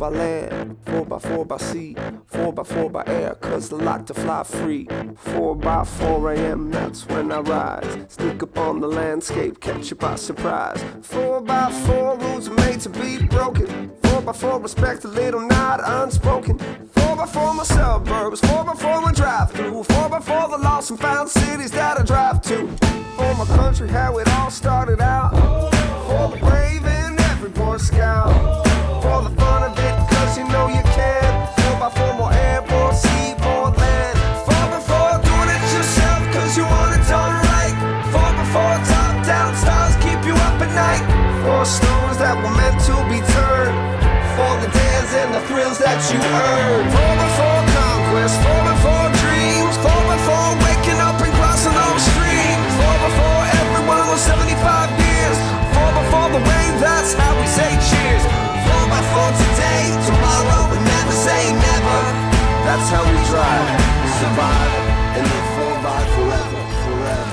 by land, 4x4 by sea, 4x4 by air, cause the lock to fly free. 4x4 a.m., that's when I rise, sneak up on the landscape, catch you by surprise. 4x4 rules are made to be broken, 4x4 respect a little not unspoken. 4x4 my suburbs, 4x4 my drive-through, 4x4 the lost and found cities that I drive to. For my country, how it all started out, for the brave and every Boy Scout, for the fun of it, cause you know you can. 4x4 more airport, seaboard, land. 4x4 doing it yourself, cause you want it done right. 4x4 top down stars keep you up at night. 4 stones that were meant to be turned, for the dares and the thrills that you earn. 4x4 conquest, 4x4 dreams, 4x4 waking up and crossing those streams. 4x4 everyone was 75 years, 4x4 the way, that's how we say cheers. 4x4 today, tomorrow, but never say never. That's how we drive, survive, and live 4x forever, forever.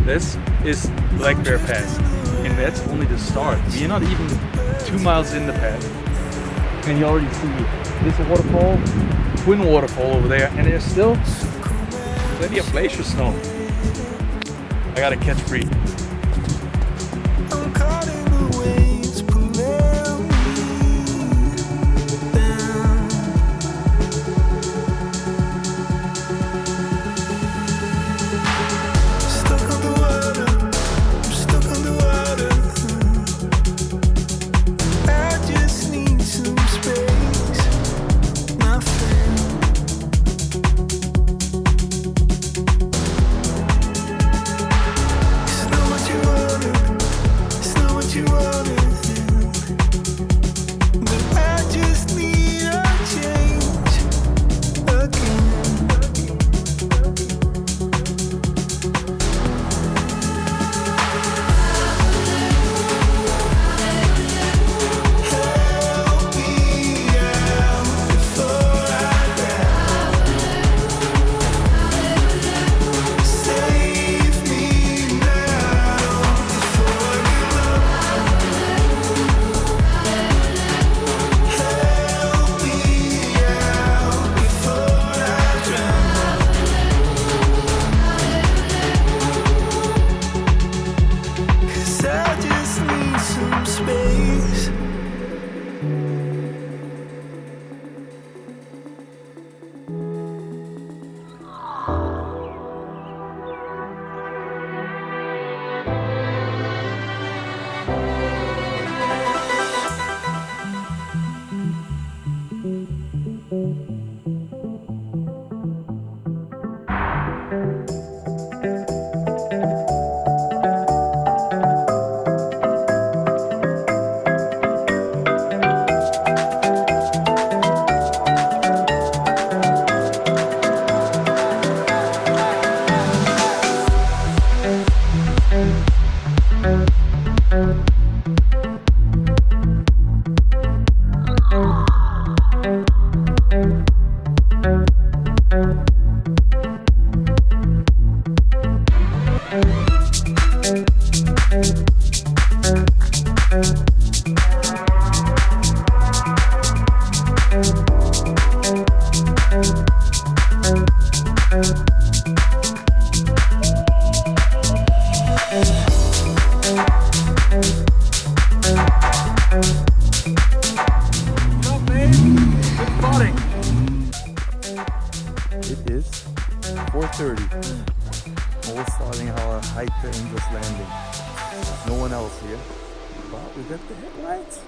This is Black Bear Pass, and that's only the start. We are not even 2 miles in the pass, and you already see this waterfall, twin waterfall over there, and there's still plenty of glacier snow. I gotta catch free. one else here. But we got the headlights.